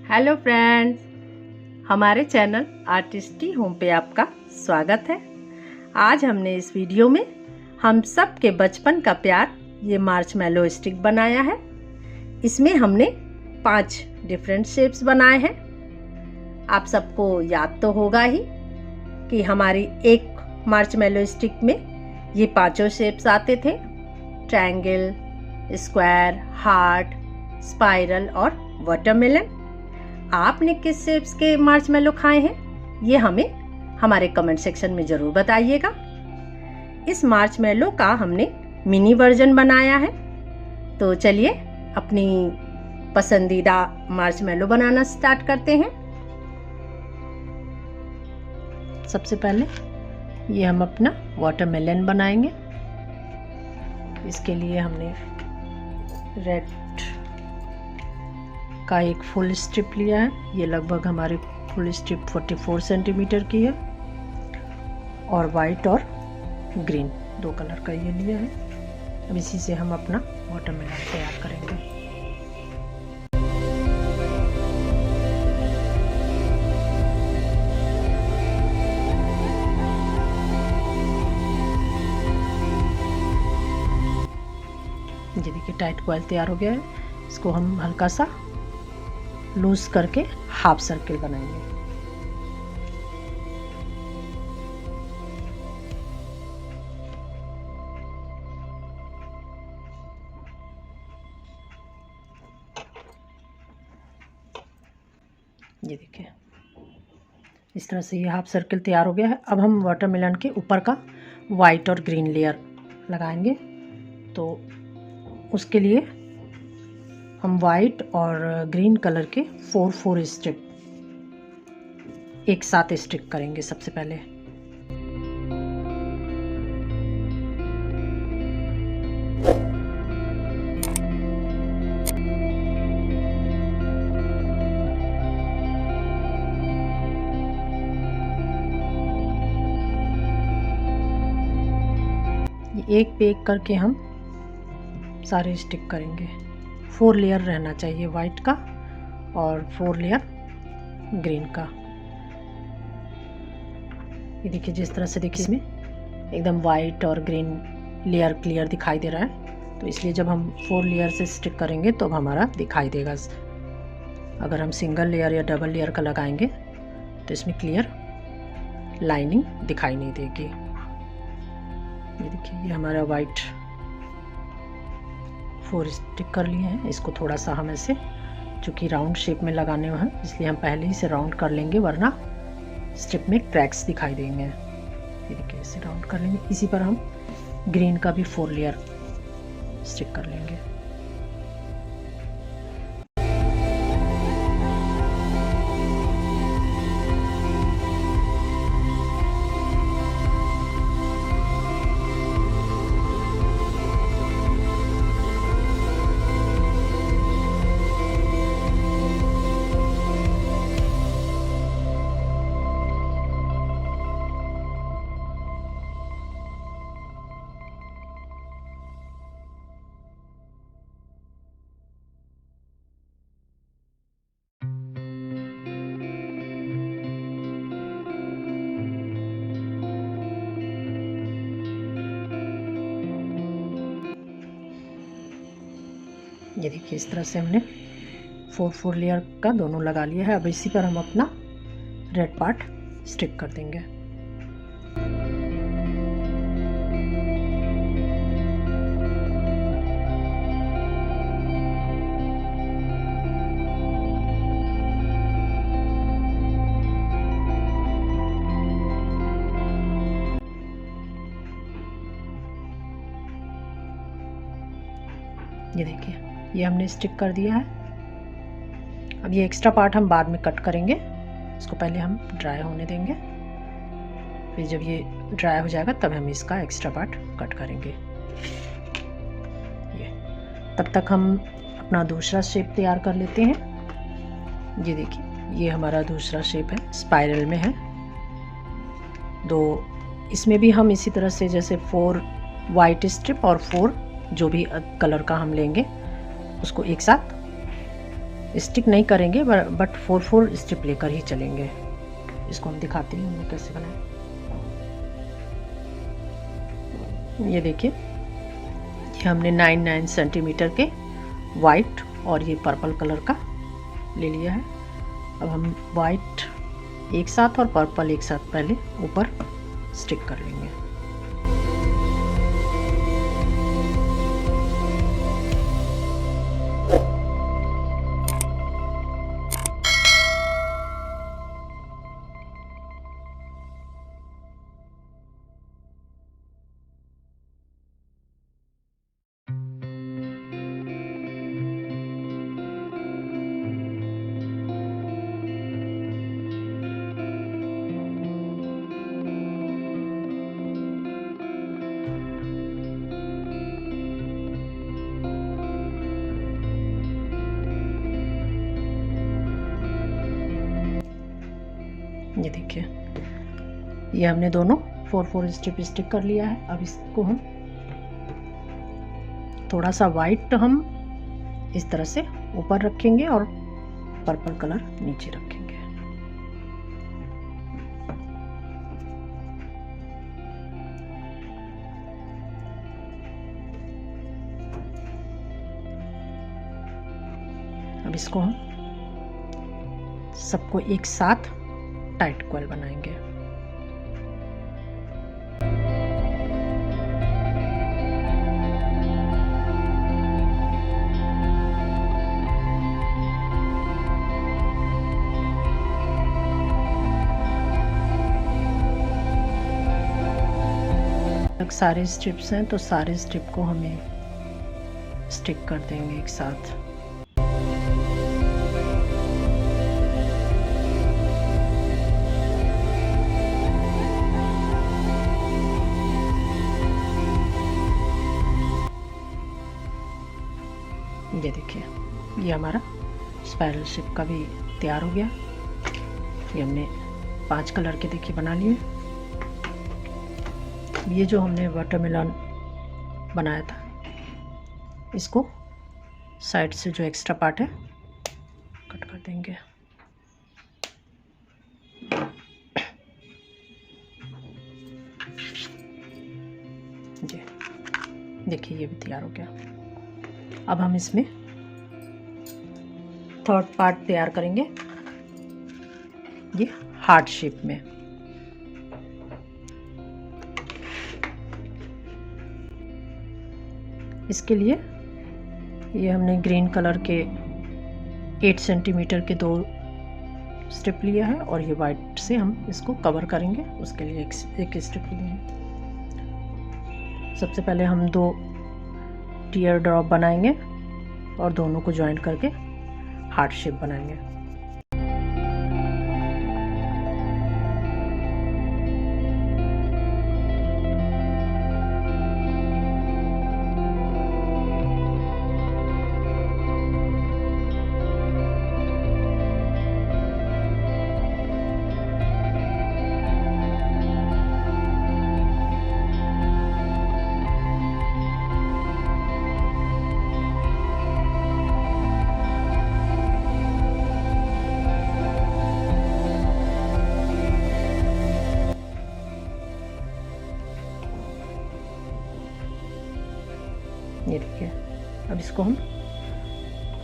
Hello friends, हमारे channel आर्टिस्टी home पे आपका स्वागत है। आज हमने इस वीडियो में हम सब के बचपन का प्यार ये मार्शमैलो स्टिक बनाया है। इसमें हमने 5 डिफरेंट शेप्स बनाए हैं। आप सबको याद तो होगा ही कि हमारी एक मार्शमैलो स्टिक में ये 5 शेप्स आते थे: ट्रायंगल, स्क्वायर, हार्ट, स्पाइरल और वाटरमेलन। आपने किस शेप्स के मार्शमैलो खाए हैं ये हमें हमारे कमेंट सेक्शन में ज़रूर बताइएगा। इस मार्शमैलो का हमने मिनी वर्जन बनाया है, तो चलिए अपनी पसंदीदा मार्शमैलो बनाना स्टार्ट करते हैं। सबसे पहले ये हम अपना वाटरमेलन बनाएंगे। इसके लिए हमने रेड का एक फुल स्ट्रिप लिया है। ये लगभग हमारी फुल स्ट्रिप 44 सेंटीमीटर की है, और वाइट और ग्रीन 2 कलर का ये लिया है। अब इसी से हम अपना वाटरमेलन तैयार करेंगे। ये देखिए टाइट कॉइल तैयार हो गया है। इसको हम हल्का सा लूज करके हाफ सर्किल बनाएंगे। ये देखिए इस तरह से ये हाफ सर्किल तैयार हो गया है। अब हम वाटरमेलन के ऊपर का वाइट और ग्रीन लेयर लगाएंगे। तो उसके लिए हम वाइट और ग्रीन कलर के 4 स्ट्रिप एक साथ स्टिक करेंगे। सबसे पहले ये एक पे एक करके हम सारे स्टिक करेंगे। 4 लेयर रहना चाहिए वाइट का और 4 लेयर ग्रीन का। ये देखिए जिस तरह से देखिए इसमें एकदम वाइट और ग्रीन लेयर क्लियर दिखाई दे रहा है। तो इसलिए जब हम 4 लेयर से स्टिक करेंगे तो हमारा दिखाई देगा। अगर हम सिंगल लेयर या डबल लेयर का लगाएंगे तो इसमें क्लियर लाइनिंग दिखाई नहीं देगी। ये देखिए ये हमारा वाइट 4 स्टिक कर लिए हैं। इसको थोड़ा सा हम ऐसे, चूँकि राउंड शेप में लगाने हैं इसलिए हम पहले ही से राउंड कर लेंगे, वरना स्ट्रिप में क्रैक्स दिखाई देंगे। ये देखिए इसे राउंड कर लेंगे। इसी पर हम ग्रीन का भी 4 लेयर स्टिक कर लेंगे। ये देखिए इस तरह से हमने 4 लेयर का दोनों लगा लिया है। अब इसी पर हम अपना रेड पार्ट स्टिक कर देंगे। ये देखिए ये हमने स्टिक कर दिया है। अब ये एक्स्ट्रा पार्ट हम बाद में कट करेंगे। इसको पहले हम ड्राई होने देंगे, फिर जब ये ड्राई हो जाएगा तब हम इसका एक्स्ट्रा पार्ट कट करेंगे। ये तब तक हम अपना दूसरा शेप तैयार कर लेते हैं। ये देखिए ये हमारा दूसरा शेप है, स्पाइरल में है। इसमें भी हम इसी तरह से जैसे 4 वाइट स्ट्रिप और 4 जो भी कलर का हम लेंगे उसको एक साथ स्टिक नहीं करेंगे बट 4 स्ट्रिप लेकर ही चलेंगे। इसको हम दिखाते हैं हमने कैसे बनाया। ये देखिए, ये हमने 9 सेंटीमीटर के वाइट और ये पर्पल कलर का ले लिया है। अब हम वाइट एक साथ और पर्पल एक साथ पहले ऊपर स्टिक कर लेंगे। ये देखिए, ये हमने दोनों 4 स्ट्रिप स्टिक कर लिया है। अब इसको हम थोड़ा सा वाइट हम इस तरह से ऊपर रखेंगे और पर्पल कलर नीचे रखेंगे। अब इसको हम सबको एक साथ टाइट कॉइल बनाएंगे। सारे स्ट्रिप्स हैं तो सारे स्ट्रिप को हमें स्टिक कर देंगे एक साथ। ये देखिए, ये हमारा स्पाइरल शेप का भी तैयार हो गया। ये हमने 5 कलर के देखिए बना लिए। ये जो हमने वाटरमेलन बनाया था, इसको साइड से जो एक्स्ट्रा पार्ट है कट कर देंगे। ये देखिए, ये भी तैयार हो गया। अब हम इसमें 3rd पार्ट तैयार करेंगे, ये हार्ट शेप में। इसके लिए ये हमने ग्रीन कलर के 8 सेंटीमीटर के 2 स्ट्रिप लिया है और ये वाइट से हम इसको कवर करेंगे। उसके लिए एक स्ट्रिप लेंगे। सबसे पहले हम 2 टीयर ड्रॉप बनाएंगे और दोनों को ज्वाइन करके हार्ट शेप बनाएंगे। ये देखिए, अब इसको हम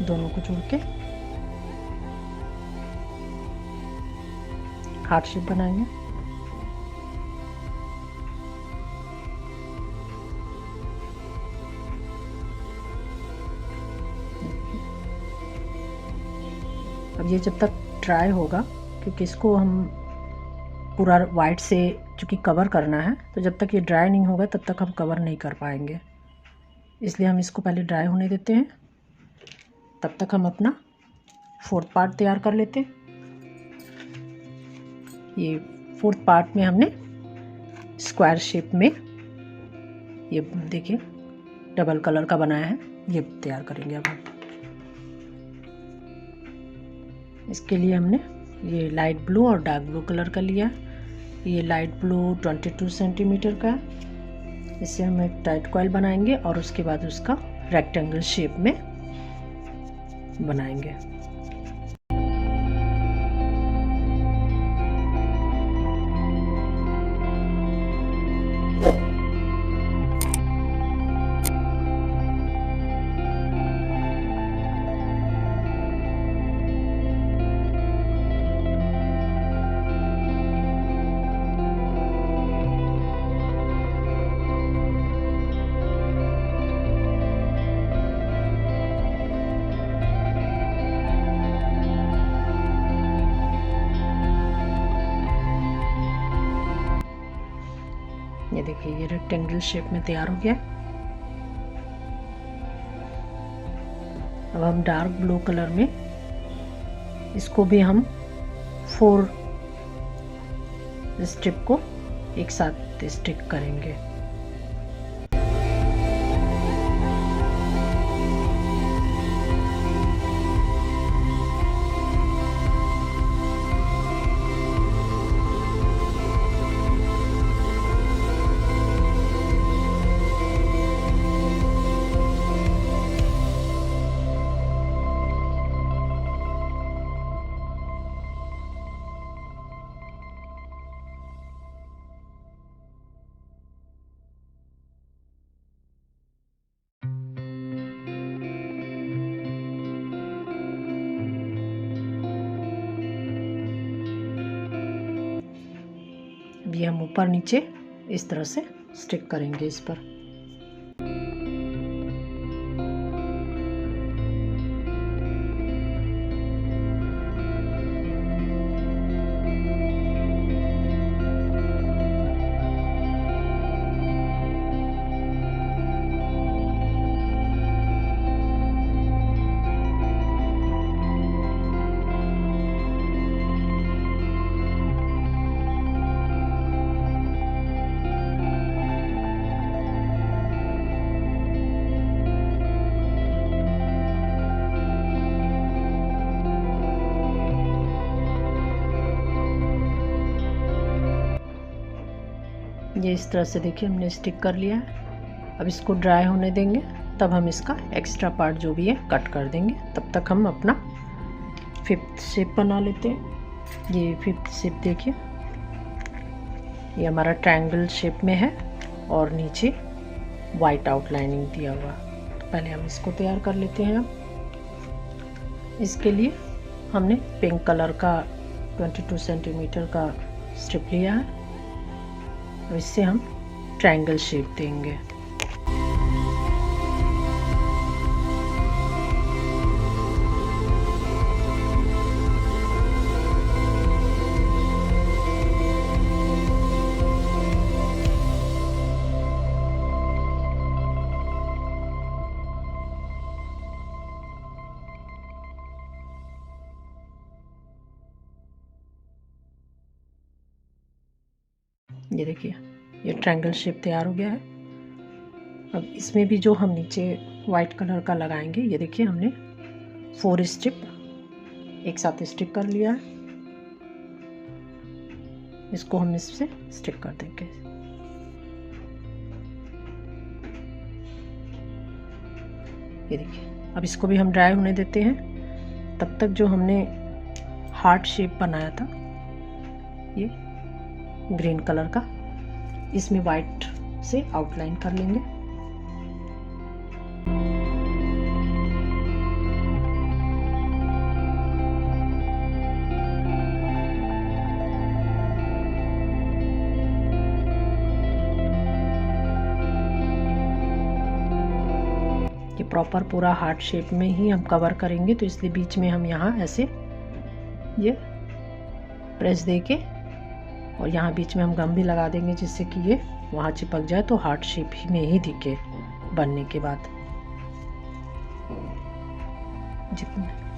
दोनों को जोड़ के हार्ट शेप बनाएंगे। अब ये जब तक ड्राई होगा, क्योंकि इसको हम पूरा वाइट से चूँकि कवर करना है, तो जब तक ये ड्राई नहीं होगा तब तक हम कवर नहीं कर पाएंगे। इसलिए हम इसको पहले ड्राई होने देते हैं। तब तक हम अपना 4th पार्ट तैयार कर लेते हैं। ये 4th पार्ट में हमने स्क्वायर शेप में, ये देखिए डबल कलर का बनाया है, ये तैयार करेंगे अब हम। इसके लिए हमने ये लाइट ब्लू और डार्क ब्लू कलर का लिया। ये लाइट ब्लू 22 सेंटीमीटर का है। इससे हम एक टाइट कॉइल बनाएंगे और उसके बाद उसका रेक्टेंगल शेप में बनाएंगे। देखिए ये रेक्टेंगल शेप में तैयार हो गया। अब हम डार्क ब्लू कलर में इसको भी हम 4 स्ट्रिप को एक साथ स्टिक करेंगे। अभी हम ऊपर नीचे इस तरह से स्टिक करेंगे इस पर। ये इस तरह से देखिए हमने स्टिक कर लिया है। अब इसको ड्राई होने देंगे, तब हम इसका एक्स्ट्रा पार्ट जो भी है कट कर देंगे। तब तक हम अपना 5th शेप बना लेते हैं। ये 5th शेप देखिए, ये हमारा ट्रायंगल शेप में है और नीचे वाइट आउटलाइनिंग दिया हुआ। तो पहले हम इसको तैयार कर लेते हैं। अब इसके लिए हमने पिंक कलर का 22 सेंटीमीटर का स्ट्रिप लिया है। तो इससे हम ट्रायंगल शेप देंगे। ये देखिए ये ट्रायंगल शेप तैयार हो गया है। अब इसमें भी जो हम नीचे वाइट कलर का लगाएंगे, ये देखिए हमने 4 स्ट्रिप एक साथ स्टिक कर लिया है। इसको हम इससे स्टिक कर देंगे। ये देखिए अब इसको भी हम ड्राई होने देते हैं। तब तक जो हमने हार्ट शेप बनाया था, ये ग्रीन कलर का, इसमें वाइट से आउटलाइन कर लेंगे। ये प्रॉपर पूरा हार्ट शेप में ही हम कवर करेंगे, तो इसलिए बीच में हम यहाँ ऐसे ये प्रेस देके और यहाँ बीच में हम गम भी लगा देंगे, जिससे कि ये वहाँ चिपक जाए तो हार्ट शेप ही में ही दिखे बनने के बाद।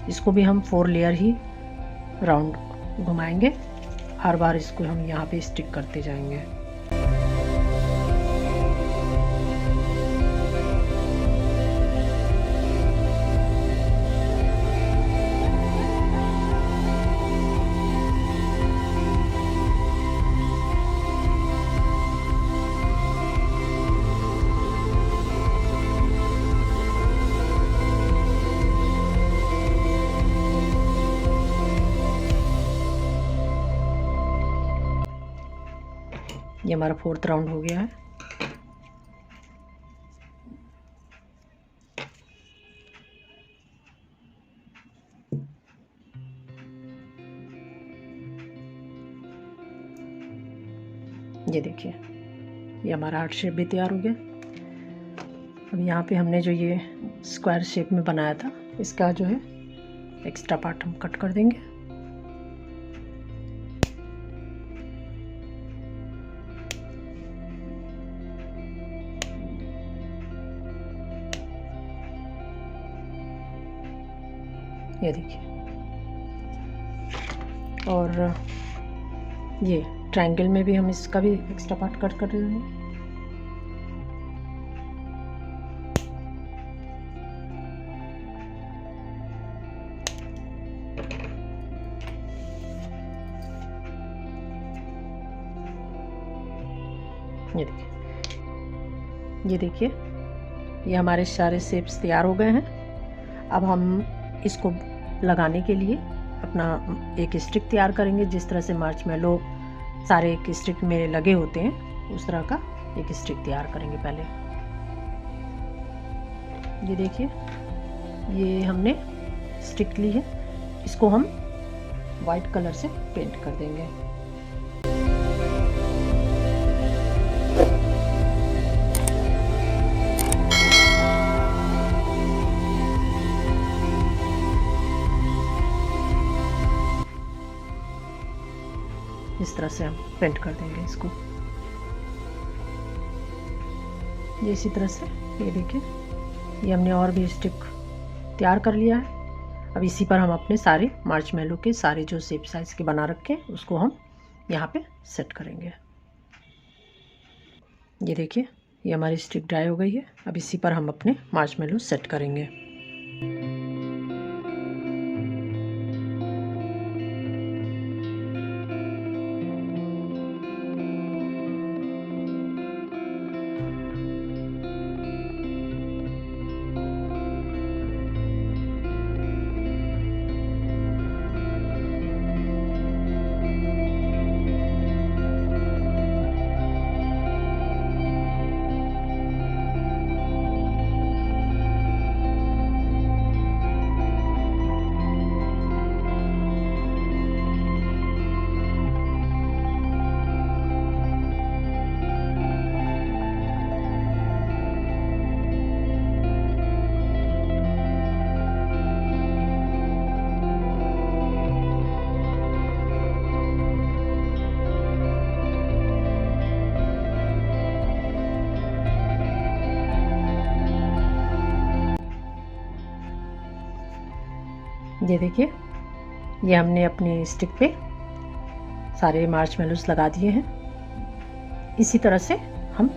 इसको भी हम 4 लेयर ही राउंड घुमाएंगे। हर बार इसको हम यहाँ पे स्टिक करते जाएंगे। ये हमारा 4th राउंड हो गया है। ये देखिए ये हमारा हार्ट शेप भी तैयार हो गया। अब यहाँ पे हमने जो ये स्क्वायर शेप में बनाया था, इसका जो है एक्स्ट्रा पार्ट हम कट कर देंगे। ये देखिए, और ये ट्रायंगल में भी हम इसका भी एक्स्ट्रा पार्ट कट कर देंगे। ये देखिए, ये हमारे सारे शेप्स तैयार हो गए हैं। अब हम इसको लगाने के लिए अपना एक स्टिक तैयार करेंगे। जिस तरह से मार्शमैलो सारे एक स्टिक में लगे होते हैं, उस तरह का एक स्टिक तैयार करेंगे पहले। ये देखिए, ये हमने स्टिक ली है, इसको हम वाइट कलर से पेंट कर देंगे। इस तरह से हम पेंट कर देंगे इसको। ये इसी तरह से, ये देखिए, ये हमने और भी स्टिक तैयार कर लिया है। अब इसी पर हम अपने सारे मार्शमैलो के सारे जो शेप साइज के बना रखे हैं उसको हम यहाँ पे सेट करेंगे। ये देखिए, ये हमारी स्टिक ड्राई हो गई है। अब इसी पर हम अपने मार्शमैलो सेट करेंगे। ये देखिए, ये हमने अपनी स्टिक पे सारे मार्शमैलोस लगा दिए हैं। इसी तरह से हम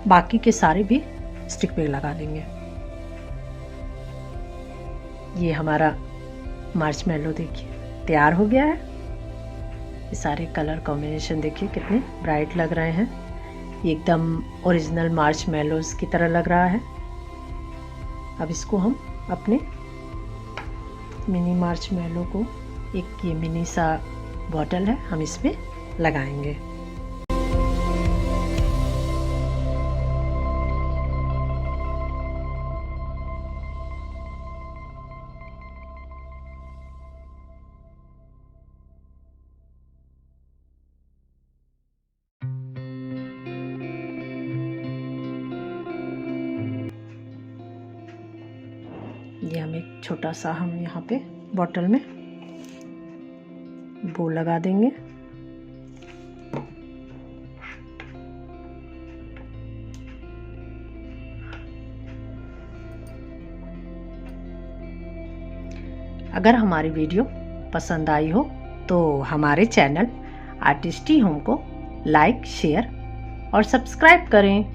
बाकी के सारे भी स्टिक पे लगा देंगे। ये हमारा मार्शमैलो देखिए तैयार हो गया है। ये सारे कलर कॉम्बिनेशन देखिए कितने ब्राइट लग रहे हैं। ये एकदम ओरिजिनल मार्शमैलोस की तरह लग रहा है। अब इसको हम अपने मिनी मार्शमैलो को, एक ये मिनी सा बॉटल है, हम इसमें लगाएंगे। ये हम एक छोटा सा हम यहाँ पे बॉटल में वो लगा देंगे। अगर हमारी वीडियो पसंद आई हो तो हमारे चैनल आर्टिस्टी होम को लाइक, शेयर और सब्सक्राइब करें।